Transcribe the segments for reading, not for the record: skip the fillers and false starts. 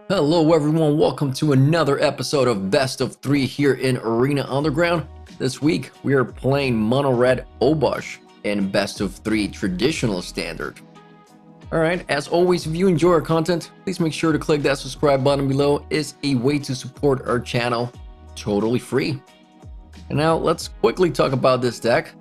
Hello everyone, welcome to another episode of Best of 3 here in Arena Underground. This week we are playing Mono Red Obosh in Best of 3 Traditional Standard. Alright, as always, if you enjoy our content, please make sure to click that subscribe button below. It's a way to support our channel, totally free. And now let's quickly talk about this deck.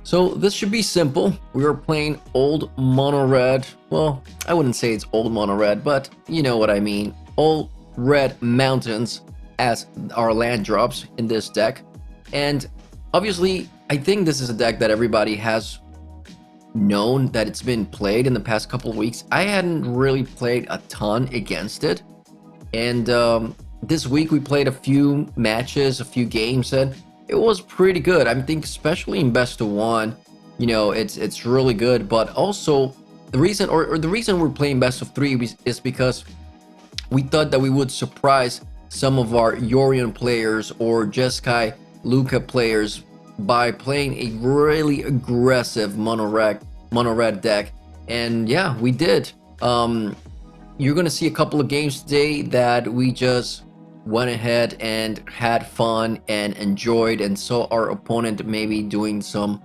So this should be simple. We are playing old mono red. Well, I wouldn't say it's old mono red, but you know what I mean. Old red mountains as our land drops in this deck. And obviously, I think this is a deck that everybody has known that it's been played in the past couple of weeks. I hadn't really played a ton against it. And this week we played a few matches, a few games, and it was pretty good. I think especially in best of one, you know, it's really good. But also the reason or the reason we're playing best of three is because we thought that we would surprise some of our Yorion players or Jeskai Luca players by playing a really aggressive mono red deck. And yeah, we did. You're gonna see a couple of games today that we just went ahead and had fun and enjoyed and saw our opponent maybe doing some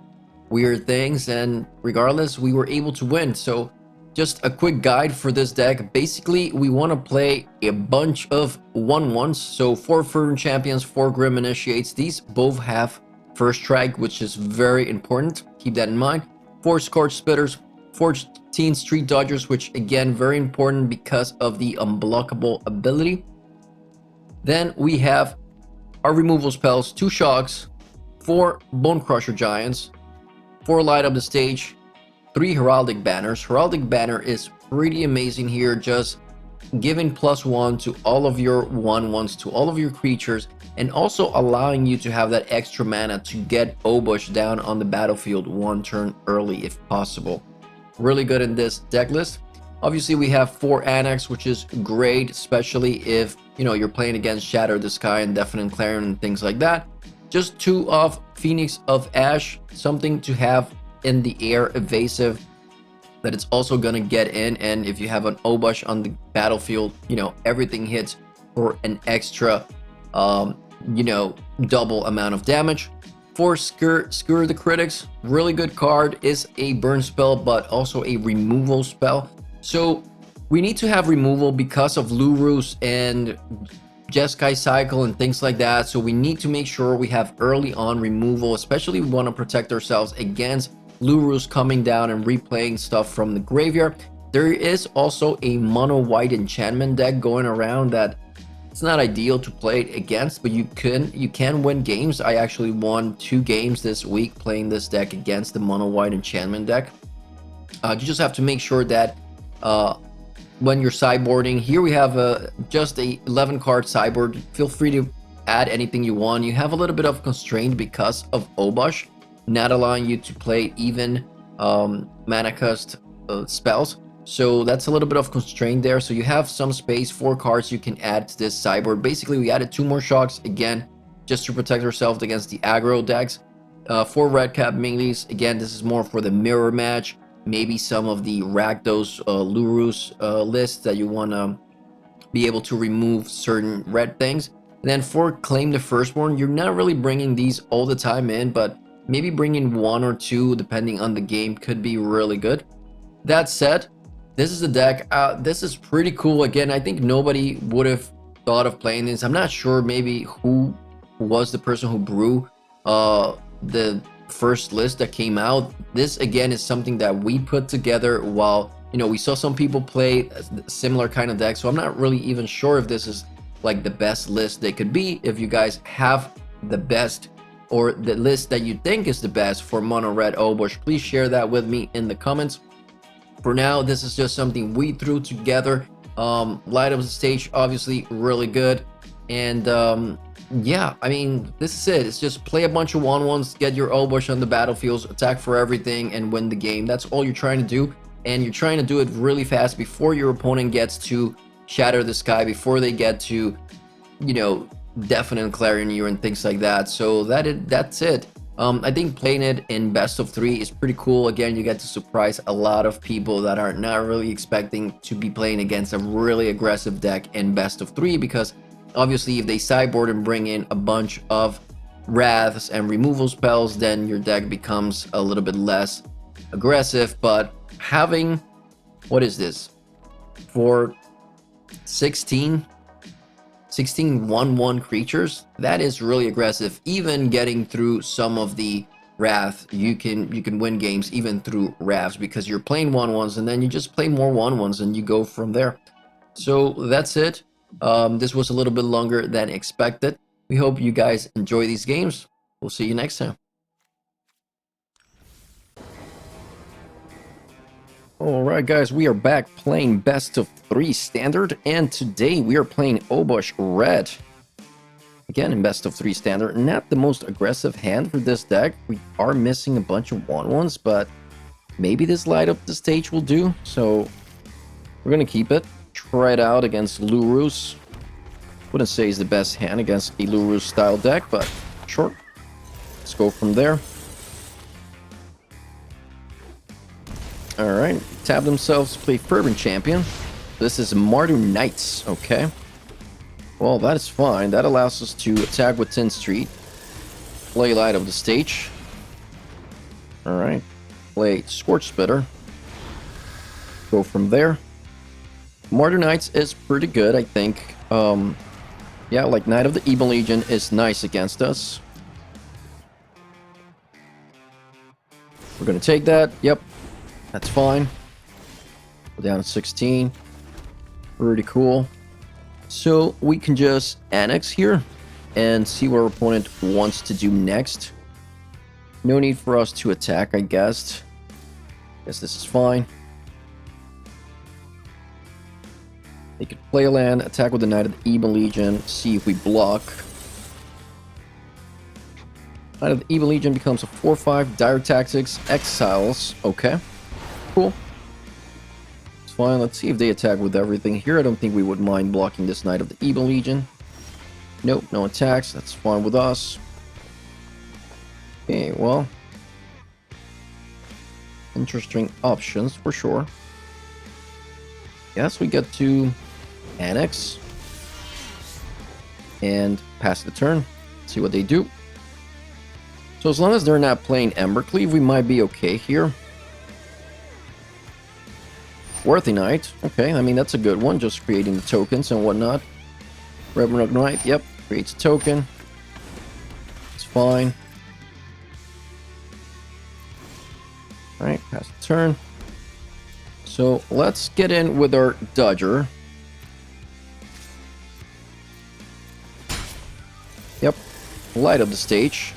weird things, and regardless we were able to win. So just a quick guide for this deck. Basically we want to play a bunch of 1/1s, so 4 Fervent Champions, 4 Grim Initiates. These both have first strike, which is very important, keep that in mind. 4 Scorch Spitters, 14 Street Dodgers, which again very important because of the unblockable ability. Then we have our removal spells, 2 Shocks, 4 Bone Crusher Giants, 4 Light Up the Stage, 3 Heraldic Banners. Heraldic Banner is pretty amazing here, just giving +1 to all of your 1/1s, to all of your creatures, and also allowing you to have that extra mana to get Obosh down on the battlefield 1 turn early if possible. Really good in this deck list. Obviously we have 4 Annex, which is great, especially if you're playing against Shatter the Sky and Deafening Clarion and things like that. Just 2 of Phoenix of Ash, something to have in the air, evasive, that it's also gonna get in. And if you have an Obosh on the battlefield, everything hits for an extra double amount of damage. 4 Skewer the Critics, really good card, is a burn spell but also a removal spell. So we need to have removal because of Lurus and Jeskai Cycle and things like that. So we need to make sure we have early on removal, especially we want to protect ourselves against Lurus coming down and replaying stuff from the graveyard. There is also a mono white enchantment deck going around that it's not ideal to play it against, but you can win games. I actually won 2 games this week playing this deck against the mono white enchantment deck. You just have to make sure that when you're sideboarding, here we have just a 11 card sideboard. Feel free to add anything you want. You have a little bit of constraint because of Obosh not allowing you to play even mana cost spells, so that's a little bit of constraint there. So you have some space, 4 cards you can add to this sideboard. Basically we added 2 more Shocks again just to protect ourselves against the aggro decks. 4 red cap melees, again this is more for the mirror match, maybe some of the Rakdos Lurus lists that you want to be able to remove certain red things. And then for Claim the Firstborn, you're not really bringing these all the time in, but maybe bringing 1 or 2 depending on the game could be really good. That said, this is the deck. This is pretty cool. Again, I think nobody would have thought of playing this. I'm not sure maybe who was the person who drew the first list that came out. This again is something that we put together while we saw some people play a similar kind of deck. So I'm not really even sure if this is like the best list they could be. If you guys have the best or the list that you think is the best for mono red Obosh, please share that with me in the comments. For now, this is just something we threw together. Light Up the Stage, obviously really good. And yeah, I mean, this is it. It's just play a bunch of 1/1s, get your Obosh on the battlefields, attack for everything, and win the game. That's all you're trying to do. And you're trying to do it really fast before your opponent gets to Shatter the Sky, before they get to, Deafening Clarion you and things like that. So that's it. I think playing it in best of 3 is pretty cool. Again, you get to surprise a lot of people that are not really expecting to be playing against a really aggressive deck in best of 3, because obviously if they sideboard and bring in a bunch of wraths and removal spells, then your deck becomes a little bit less aggressive. But having, what is this, for 16 1/1 creatures, that is really aggressive. Even getting through some of the wrath, you can win games even through wraths, because you're playing 1/1s and then you just play more 1/1s and you go from there. So that's it. This was a little bit longer than expected. We hope you guys enjoy these games. We'll see you next time. Alright guys, we are back playing best of 3 standard, and today we are playing Obosh red. Again in best of 3 standard, not the most aggressive hand for this deck. We are missing a bunch of 1/1s, but maybe this light up the stage will do, so we're gonna keep it. Try it out against Lurus. Wouldn't say it's the best hand against a Lurus style deck, but sure. Let's go from there. Alright, tap themselves to play Fervent Champion. This is Mardu Knights, okay. Well, that is fine. That allows us to attack with 10th Street. Play light of the stage. Alright, play Scorch Spitter. Go from there. Mardu Knights is pretty good, I think. Yeah, like Knight of the Evil Legion is nice against us. We're gonna take that, yep. That's fine. Go down to 16. Pretty cool. So we can just annex here and see what our opponent wants to do next. No need for us to attack, I guess. Guess this is fine. They could play a land, attack with the Knight of the Evil Legion, see if we block. Knight of the Evil Legion becomes a 4/5, Dire Tactics, exiles. Okay. Cool. It's fine. Let's see if they attack with everything here. I don't think we would mind blocking this Knight of the Evil Legion. Nope, no attacks. That's fine with us. Okay, well. Interesting options for sure. Yes, we get to annex. And pass the turn. See what they do. So as long as they're not playing Embercleave, we might be okay here. Worthy Knight. Okay, I mean, that's a good one. Just creating the tokens and whatnot. Revenant Knight, yep. Creates a token. It's fine. Alright, pass the turn. So, let's get in with our Dodger. Yep. Light up the stage.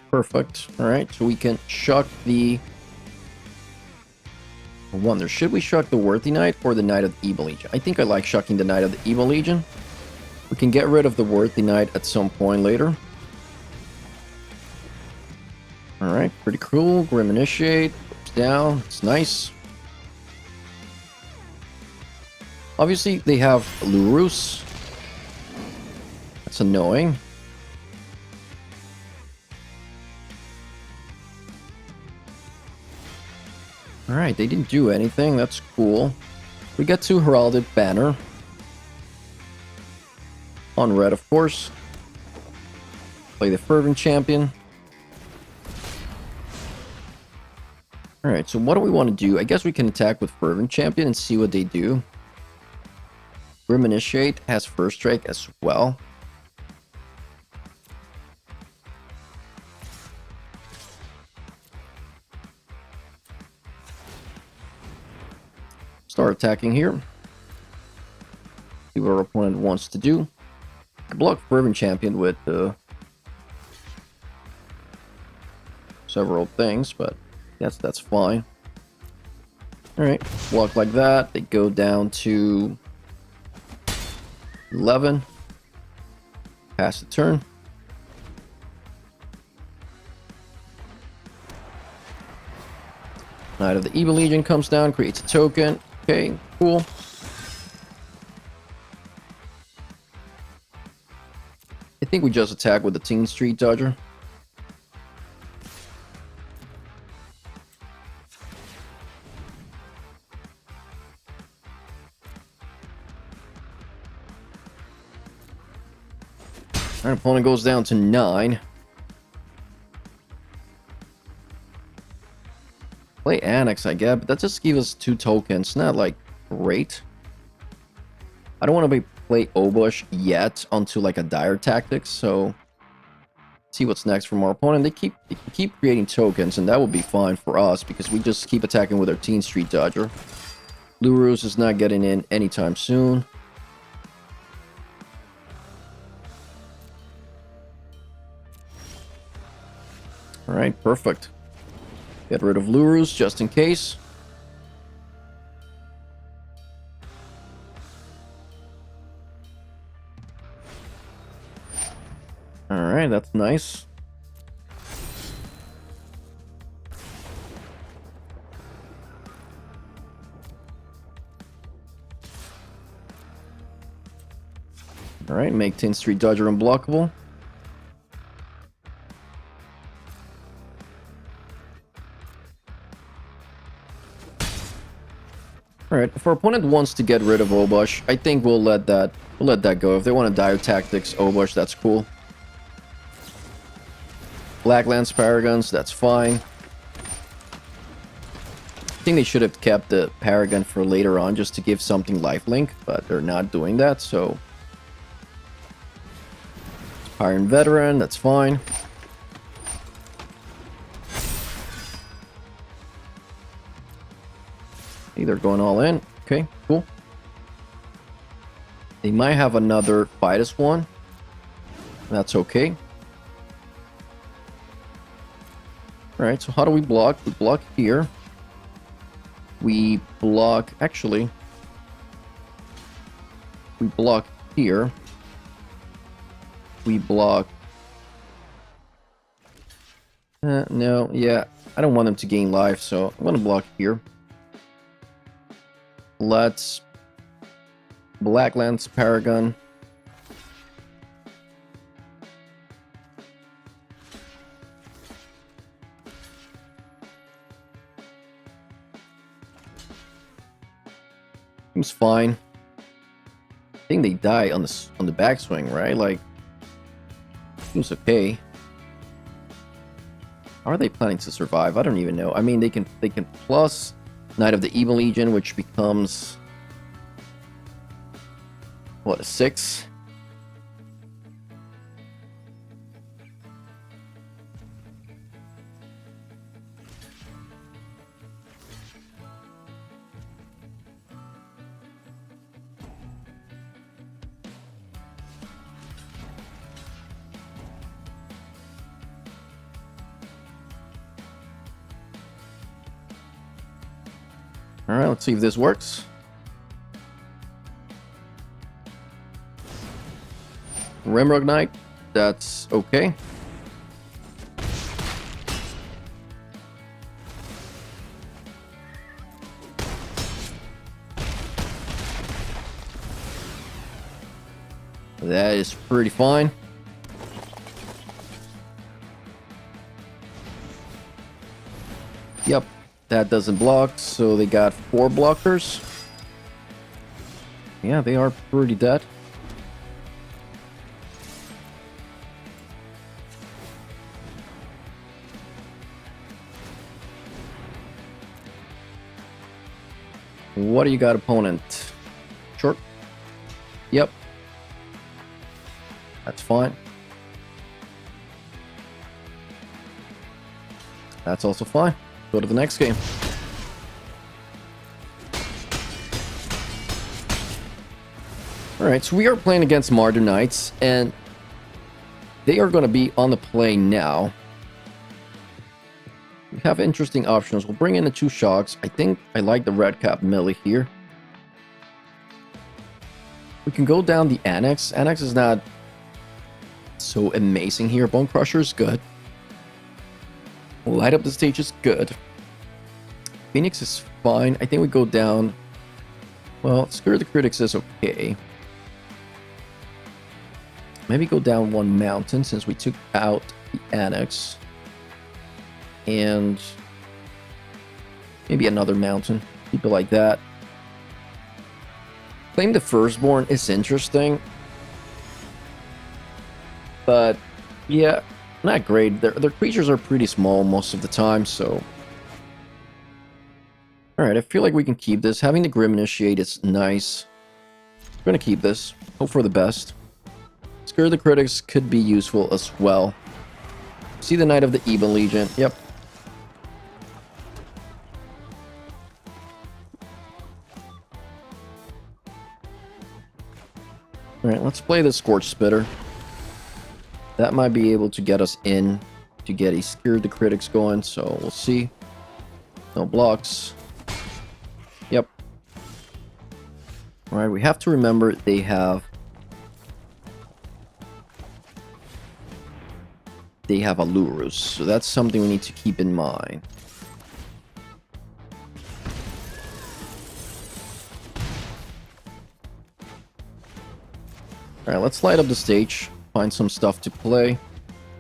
Perfect. Alright, so we can shock the... I wonder, should we shock the Worthy Knight or the Knight of the Evil Legion? I think I like shocking the Knight of the Evil Legion. We can get rid of the Worthy Knight at some point later. Alright, pretty cool. Grim Initiate. Down. It's nice. Obviously, they have Lurus. That's annoying. Alright, they didn't do anything. That's cool. We get to Heralded Banner. On red, of course. Play the Fervent Champion. Alright, so what do we want to do? I guess we can attack with Fervent Champion and see what they do. Grim Initiate has First Strike as well. Start attacking here. See what our opponent wants to do. I block Fervent Champion with several things, but yes, that's fine. Alright, block like that. They go down to 11. Pass the turn. Knight of the Evil Legion comes down, creates a token. Okay, cool. I think we just attack with the Teen Street Dodger. Our opponent goes down to 9. Play Annex, I get, but that just gives us 2 tokens. Not like great. I don't want to play Obosh yet onto like a dire tactics, so see what's next from our opponent. They keep creating tokens, and that would be fine for us because we just keep attacking with our Teen Street Dodger. Blue Ruse is not getting in anytime soon. Alright, perfect. Get rid of Lurus just in case. Alright, that's nice. Alright, make 10th Street Dodger unblockable. Alright, if our opponent wants to get rid of Obosh, I think we'll let that go. If they want to dire tactics Obosh, that's cool. Black Lance Paragons, that's fine. I think they should have kept the Paragon for later on just to give something lifelink, but they're not doing that, so... Iron Veteran, that's fine. They're going all in. Okay, cool. They might have another Fidus one. That's okay. Alright, so how do we block? We block here. We block... Actually... We block here. We block... no, yeah. I don't want them to gain life, so I'm gonna block here. Let's... Black Lance Paragon. Seems fine. I think they die on the backswing, right? Like, seems okay. How are they planning to survive? I don't even know. I mean, they can plus Knight of the Evil Legion, which becomes what, a 6? Alright, let's see if this works. Rimrock Knight, that's okay. That is pretty fine. Yep. That doesn't block, so they got 4 blockers. Yeah, they are pretty dead. What do you got, opponent? Short? Yep. That's fine. That's also fine. Go to the next game. Alright, so we are playing against Martyr Knights, and they are going to be on the play now. We have interesting options. We'll bring in the 2 shocks. I think I like the red cap melee here. We can go down the Annex. Annex is not so amazing here. Bone Crusher is good. Light up the stage is good. Phoenix is fine. I think we go down... Well, Scare the Critics is okay. Maybe go down one mountain since we took out the annex. And maybe another mountain. Keep it like that. Claim the Firstborn is interesting. But, yeah, not great. Their creatures are pretty small most of the time, so... Alright, I feel like we can keep this. Having the Grim Initiate is nice. We're gonna keep this. Hope for the best. Scare the Critics could be useful as well. See the Knight of the Evil Legion. Yep. Alright, let's play the Scorch Spitter. That might be able to get us in to get a Scare the Critics going, so we'll see. No blocks. Yep. Alright, we have to remember they have a Lurus, so that's something we need to keep in mind. Alright, let's light up the stage, find some stuff to play.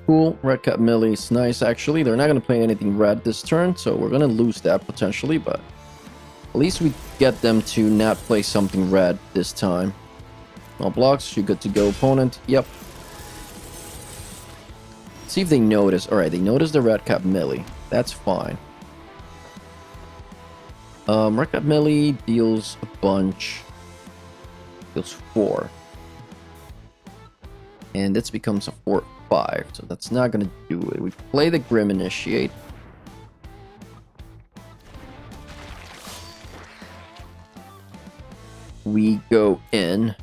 Cool, Red Cap Melee is nice actually. They're not going to play anything red this turn, so we're going to lose that potentially, but at least we get them to not play something red this time. No blocks, you're good to go, opponent. Yep. See if they notice. Alright, they notice the Red Cap Melee. That's fine. Red Cap Melee deals a bunch. Deals 4. And this becomes a 4/5, so that's not gonna do it. We play the Grim Initiate. We go in.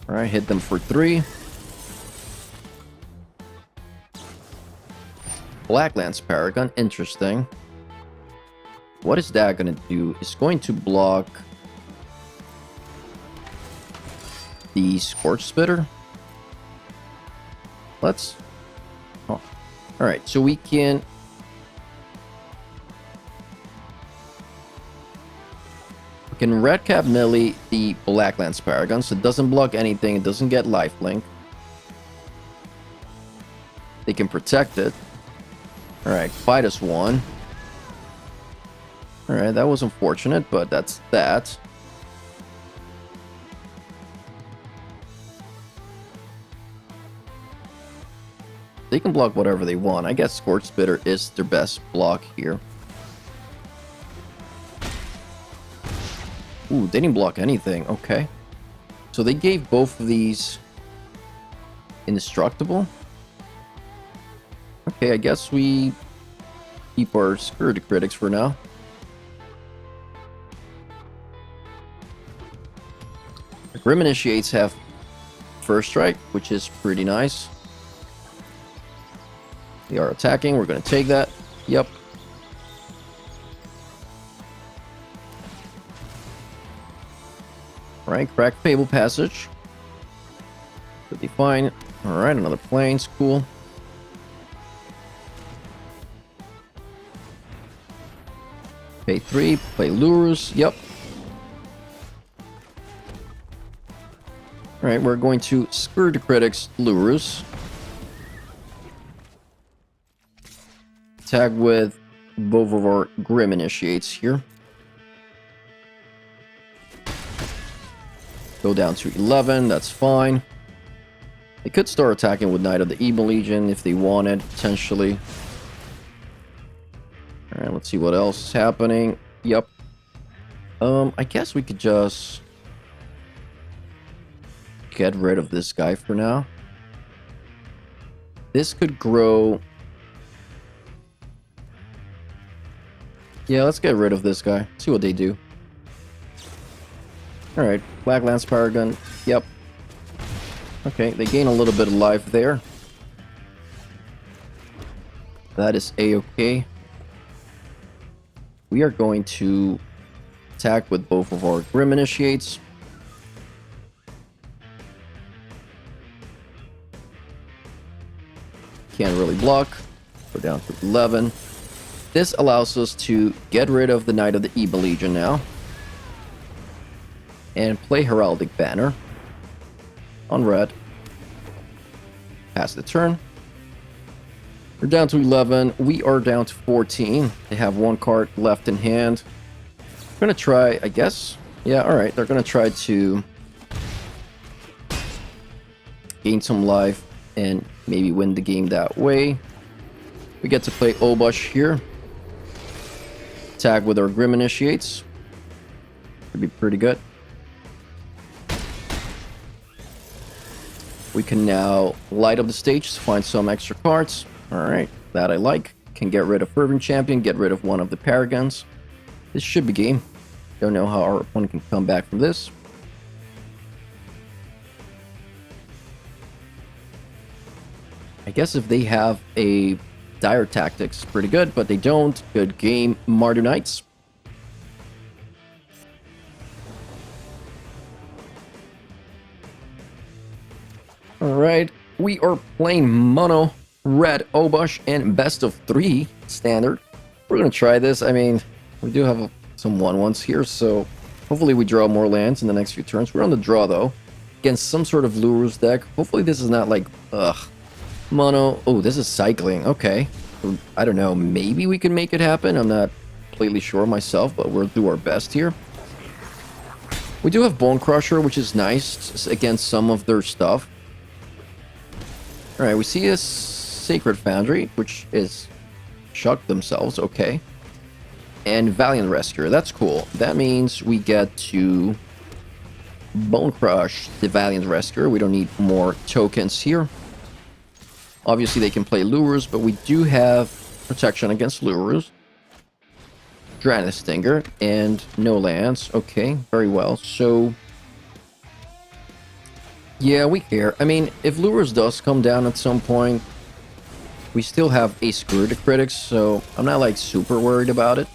Alright, hit them for 3. Blacklands Paragon, interesting. What is that gonna do? It's going to block the Scorch Spitter. Let's... Oh. Alright, so we can... We can Red Cap Melee the Blacklands Paragon, so it doesn't block anything, it doesn't get lifelink. They can protect it. Alright, fight us 1. Alright, that was unfortunate, but that's that. They can block whatever they want. I guess Scorch Spitter is their best block here. Ooh, they didn't block anything. Okay. So they gave both of these indestructible. Okay, I guess we keep our Scare the Critics for now. The Grim Initiates have First Strike, which is pretty nice. They are attacking. We're going to take that. Yep. Alright, crack Fable Passage. Could be fine. Alright, another Plains. Cool. Pay 3. Play Lurus. Yep. Alright, we're going to Scare the Critics Lurus. Tag with both of our Grim Initiates here. Go down to 11, that's fine. They could start attacking with Knight of the Evil Legion if they wanted, potentially. Alright, let's see what else is happening. Yep. I guess we could just get rid of this guy for now. This could grow... Yeah, let's get rid of this guy. See what they do. Alright, Blacklands Paragon. Yep. Okay, they gain a little bit of life there. That is A-okay. We are going to attack with both of our Grim Initiates. Can't really block. Go down to 11. This allows us to get rid of the Knight of the Evil Legion now. and play Heraldic Banner on red. Pass the turn. We're down to 11. We are down to 14. They have one card left in hand. I'm going to try, I guess. Yeah, alright. They're going to try to gain some life and maybe win the game that way. We get to play Obosh here. Attack with our Grim Initiates. Could be pretty good. We can now light up the stage to find some extra cards. Alright, that I like. Can get rid of Fervent Champion, get rid of one of the Paragons. This should be game. Don't know how our opponent can come back from this. I guess if they have a Dire Tactics, pretty good, but they don't. Good game, Mardu Knights. Alright, we are playing mono red Obosh and best of 3 standard. We're going to try this. I mean, we do have some 1/1s here, so hopefully we draw more lands in the next few turns. We're on the draw, though, against some sort of Lurus deck. Hopefully this is not like, mono. Oh, this is cycling. Okay. I don't know. Maybe we can make it happen. I'm not completely sure myself, but we'll do our best here. We do have Bone Crusher, which is nice against some of their stuff. Alright, we see a Sacred Foundry, which is Shuck themselves. Okay. And Valiant Rescuer. That's cool. That means we get to Bone Crush the Valiant Rescuer. We don't need more tokens here. Obviously, they can play Lurus, but we do have protection against Lurus. Drannith Stinger, and no lands. Okay, very well. So, yeah, we care. I mean, if Lurus does come down at some point, we still have a Screw the Critics, so I'm not, like, super worried about it.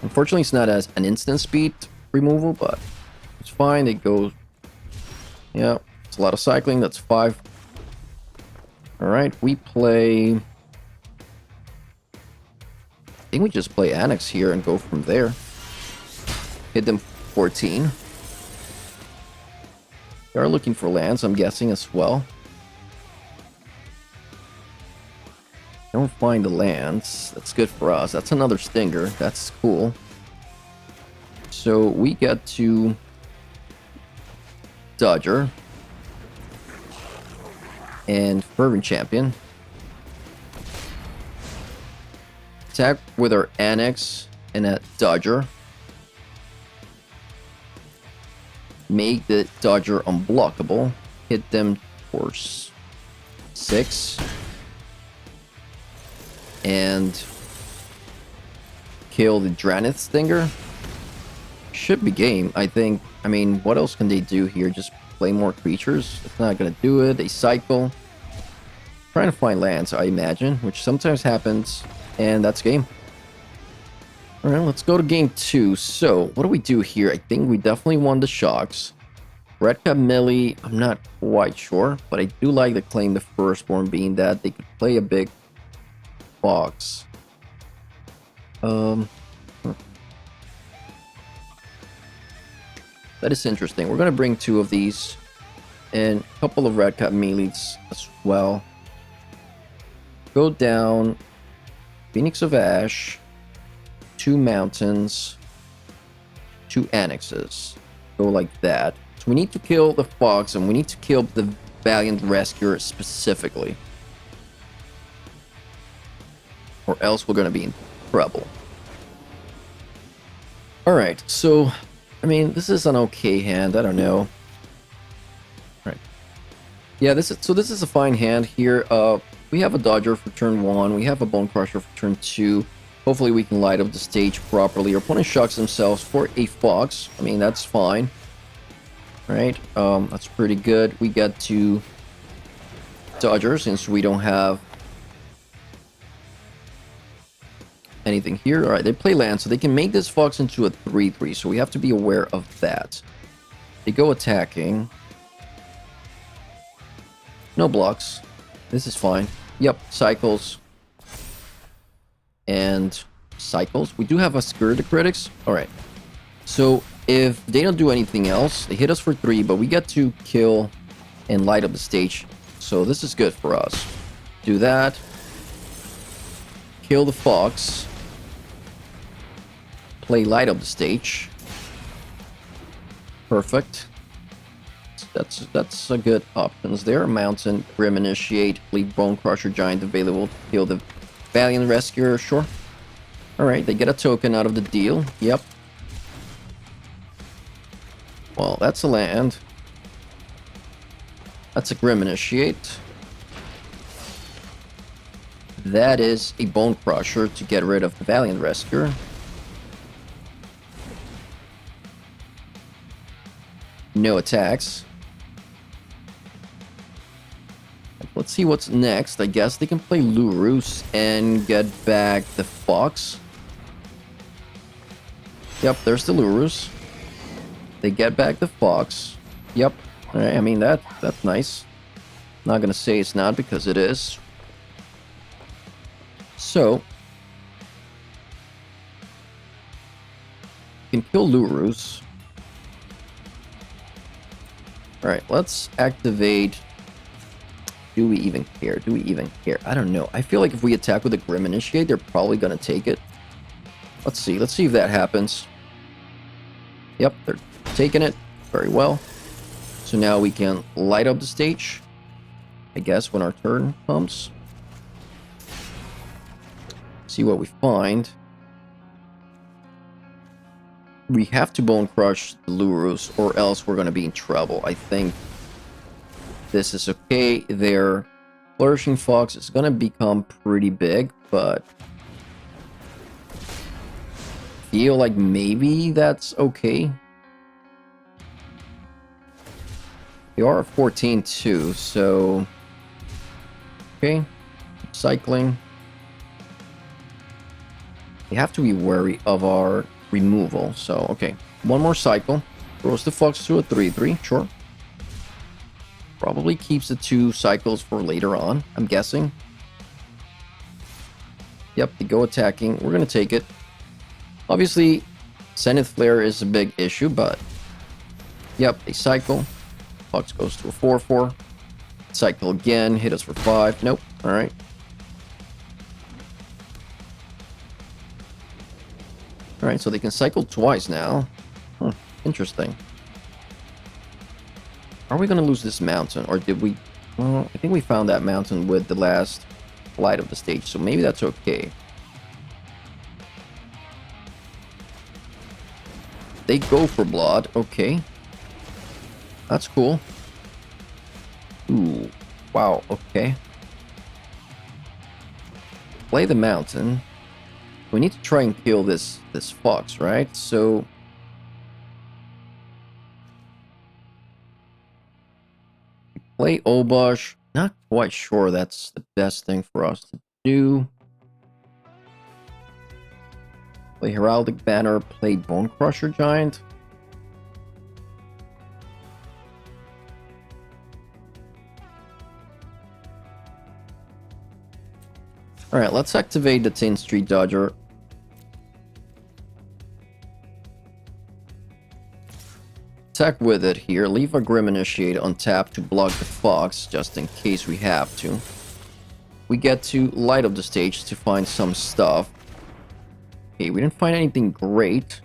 Unfortunately, it's not as an instant speed removal, but it's fine. It goes... Yeah, it's a lot of cycling. That's 5. Alright, we play... I think we just play Annex here and go from there. Hit them 14. They are looking for lands, I'm guessing, as well. Don't find the lands. That's good for us. That's another Stinger. That's cool. So we get to Dodger and Fervent Champion. Attack with our Annex and a Dodger. Make the Dodger unblockable. Hit them for 6. And kill the Drannith Stinger. Should be game, I think. I mean, what else can they do here? Just play more creatures? It's not gonna do it. They cycle. Trying to find lands, I imagine, which sometimes happens. And that's game. Alright, let's go to game 2. So, what do we do here? I think we definitely won the Shocks. Red Cap Melee, I'm not quite sure, but I do like the claim the Firstborn, being that they could play a big box. That is interesting. We're going to bring 2 of these and a couple of Red Cap Melees as well. Go down Phoenix of Ash, 2 Mountains, 2 Annexes. Go like that. So we need to kill the Fox and we need to kill the Valiant Rescuer specifically. Or else we're going to be in trouble. Alright, so, I mean, this is an okay hand. I don't know. Right. Yeah, this is a fine hand here. We have a Dodger for turn 1. We have a Bone Crusher for turn 2. Hopefully we can light up the stage properly. Our opponent shocks themselves for a Fox. I mean, that's fine. Right? That's pretty good. We get to Dodger since we don't have anything here. Alright, they play land, so they can make this Fox into a 3/3, so we have to be aware of that. They go attacking. No blocks. This is fine. Yep, cycles. And cycles. We do have a Screw the Critics. Alright. So, if they don't do anything else, they hit us for 3, but we get to kill and light up the stage. So this is good for us. Do that. Kill the fox. Play light up the stage. Perfect. That's a good options there. Mountain, Grim Initiate, leave Bone Crusher Giant available to kill the Valiant Rescuer. Sure. Alright, they get a token out of the deal. Yep. Well, that's a land. That's a Grim Initiate. That is a Bone Crusher to get rid of the Valiant Rescuer. No attacks. Let's see what's next. I guess they can play Lurus and get back the Fox. Yep, there's the Lurus. They get back the Fox. Yep. Alright, I mean, that's nice. Not gonna say it's not, because it is. So, you can kill Lurus. Alright, let's activate... Do we even care? Do we even care? I don't know. I feel like if we attack with a Grim Initiate, they're probably going to take it. Let's see. Let's see if that happens. Yep, they're taking it. Very well. So now we can light up the stage, I guess, when our turn comes. See what we find. We have to Bone Crush the Lurus, or else we're going to be in trouble. I think this is okay. Their Flourishing Fox is going to become pretty big, but feel like maybe that's okay. They are 14 too, so okay. Cycling. We have to be wary of our removal. So, okay. One more cycle. Throws the Fox to a 3/3. Sure. Probably keeps the 2 cycles for later on, I'm guessing. Yep, they go attacking. We're going to take it. Obviously, Zenith Flare is a big issue, but... Yep, they cycle. Fox goes to a 4/4. Cycle again. Hit us for 5. Nope. Alright. Alright, so they can cycle twice now. Interesting. Are we going to lose this mountain? Or did we... Well, I think we found that mountain with the last light of the stage, so maybe that's okay. They go for blood. Okay. That's cool. Ooh. Wow, okay. Play the mountain. We need to try and kill this fox, right? So... Play Obosh. Not quite sure that's the best thing for us to do. Play Heraldic Banner. Play Bone Crusher Giant. Alright, let's activate the Tin Street Dodger. Attack with it here. Leave a Grim Initiate on tap to block the Fox, just in case we have to. We get to light up the stage to find some stuff. Okay, we didn't find anything great.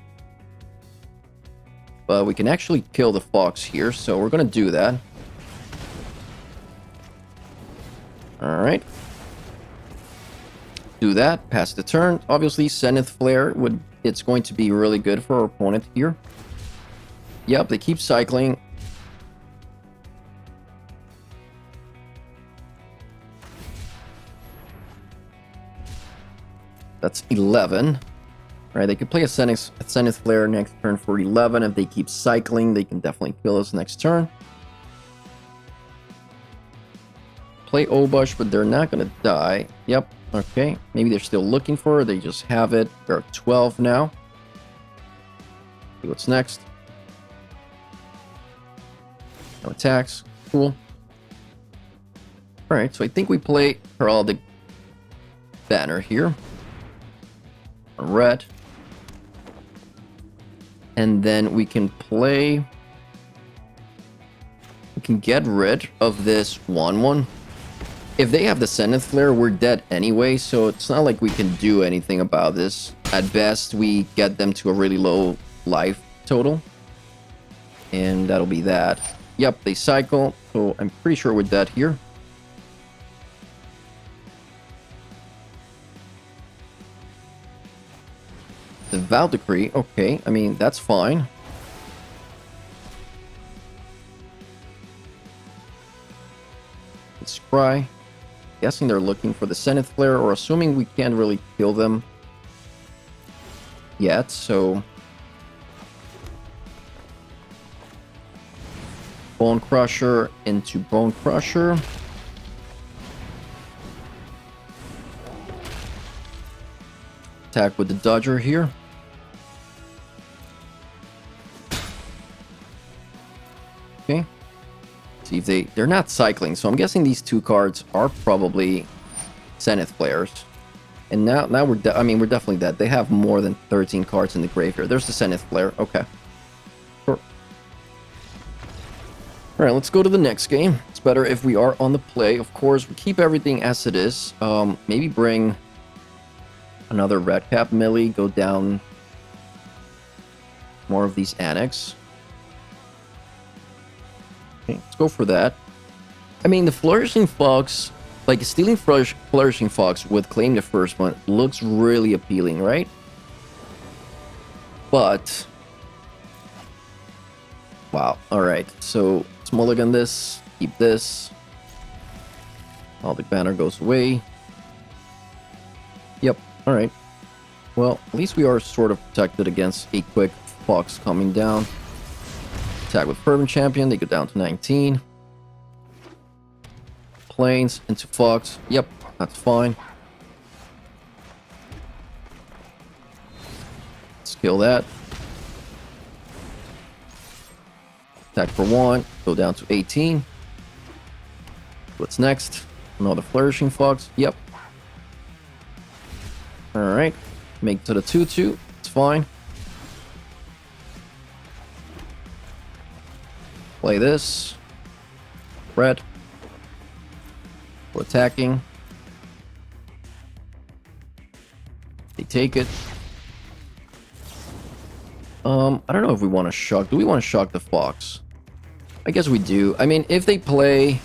But we can actually kill the Fox here, so we're gonna do that. Alright. Do that, pass the turn. Obviously, Zenith Flare it's going to be really good for our opponent here. Yep, they keep cycling. That's 11. Right, they could play a Zenith Flare next turn for 11. If they keep cycling, they can definitely kill us next turn. Play Obosh, but they're not going to die. Yep, okay. Maybe they're still looking for it. They just have it. They're at 12 now. See what's next. No attacks. Cool. Alright, so I think we play Heraldic Banner here. Red. And then we can play... We can get rid of this 1/1. If they have the Zenith Flare, we're dead anyway, so it's not like we can do anything about this. At best, we get them to a really low life total. And that'll be that. Yep, they cycle, so I'm pretty sure we're dead here. The Vow Decree, okay, I mean, that's fine. Let's Scry. Guessing they're looking for the Zenith Flare, or assuming we can't really kill them yet, so... Bone Crusher into Bone Crusher. Attack with the Dodger here. Okay. See if they're not cycling, so I'm guessing these two cards are probably Zenith players. And now we're we're definitely dead. They have more than 13 cards in the graveyard. There's the Zenith player. Okay. Sure. All right, let's go to the next game. It's better if we are on the play. Of course, we keep everything as it is. Maybe bring another red cap melee. Go down more of these Annex. Okay, let's go for that. I mean, the Flourishing Fox, like stealing Flourishing Fox with Claim the First One, looks really appealing, right? But... Wow, alright. So, let's mulligan this, keep this. Aldic Banner goes away. Yep, alright. Well, at least we are sort of protected against a quick Fox coming down. Attack with Fervent Champion, they go down to 19. Plains into Fox. Yep, that's fine. Let's kill that. Attack for 1, go down to 18. What's next? Another Flourishing Fox. Yep. Alright. Make to the 2/2. It's fine. Play this. Red. We're attacking. They take it. I don't know if we want to shock. Do we want to shock the Fox? I guess we do. I mean, if they play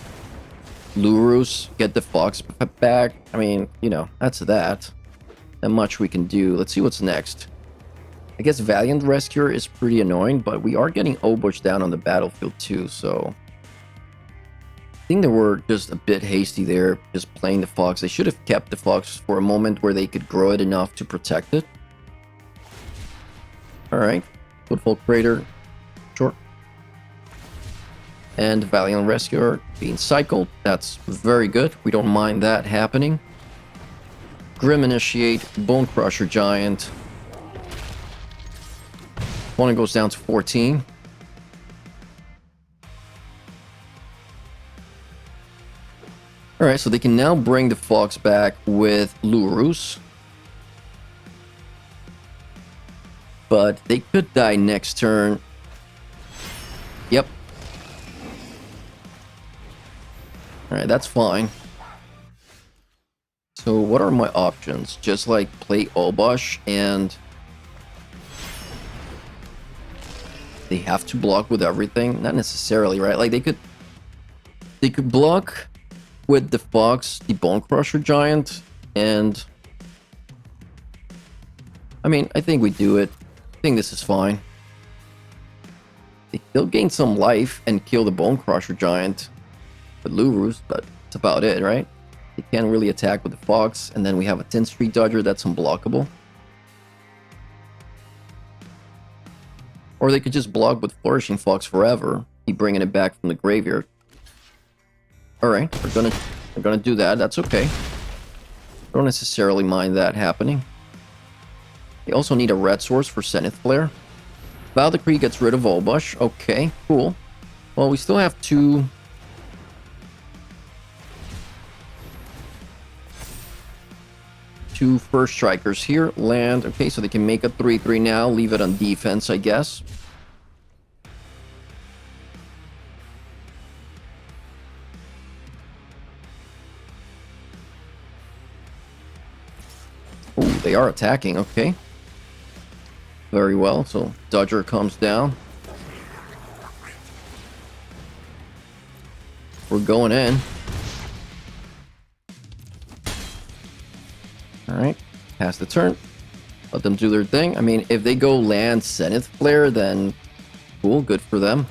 Lurus, get the Fox back, I mean, you know, that's that. Not much we can do. Let's see what's next. I guess Valiant Rescuer is pretty annoying, but we are getting Obosh down on the battlefield too, so... I think they were just a bit hasty there, just playing the Fox. They should have kept the Fox for a moment where they could grow it enough to protect it. Alright. Footfall Crater. Sure. And Valiant Rescuer being cycled. That's very good. We don't mind that happening. Grim Initiate. Bone Crusher Giant. One goes down to 14. Alright, so they can now bring the Fox back with Lurus. But they could die next turn. Yep. Alright, that's fine. So what are my options? Just like play Obosh and... They have to block with everything? Not necessarily, right? Like they could block with the Fox, the Bone Crusher Giant, and... I mean, I think we do it. I think this is fine. They'll gain some life and kill the Bone Crusher Giant with Lurus, but that's about it, right? They can't really attack with the Fox, and then we have a 10th Street Dodger that's unblockable. Or they could just block with Flourishing Fox forever, keep bringing it back from the graveyard. Alright, we're gonna do that, that's okay. Don't necessarily mind that happening. They also need a red source for Zenith Flare. Vow Decree gets rid of Obosh. Okay, cool. Well, we still have two... 2 first strikers here. Land. Okay, so they can make a 3/3 now. Leave it on defense, I guess. Oh, they are attacking. Okay. Very well. So Dodger comes down. We're going in. Alright. Pass the turn. Let them do their thing. I mean, if they go land Zenith Flare, then cool. Good for them.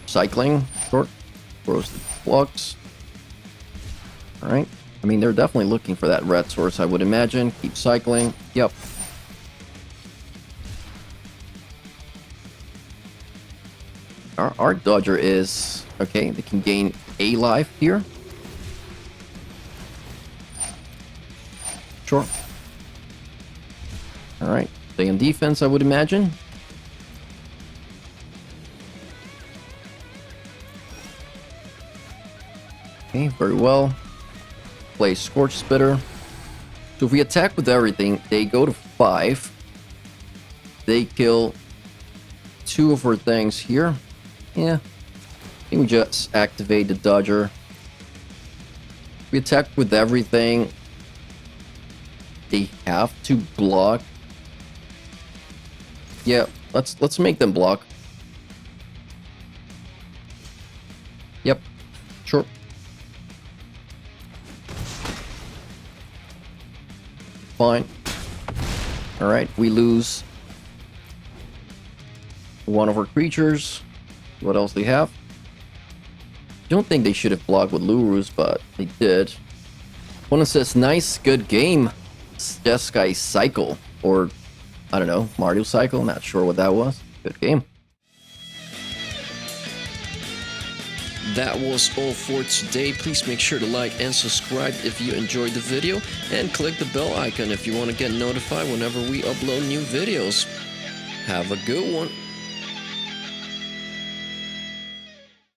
Cycling. Short. Throws the flux. Alright. I mean, they're definitely looking for that red source, I would imagine. Keep cycling. Yep. Our Dodger is... Okay, they can gain a life here. Sure. Alright. Stay on defense, I would imagine. Okay, very well. Play Scorch Spitter. So if we attack with everything, they go to 5. They kill 2 of our things here. Yeah. I think we just activate the Dodger. If we attack with everything, they have to block. Yeah, let's make them block. Yep. Sure. Fine. Alright, we lose one of our creatures. What else they have? Don't think they should have blocked with Lurus, but they did. One says, nice, good game. Jeskai Cycle. Or, I don't know, Mario Cycle. Not sure what that was. Good game. That was all for today. Please make sure to like and subscribe if you enjoyed the video, and click the bell icon if you want to get notified whenever we upload new videos. Have a good one.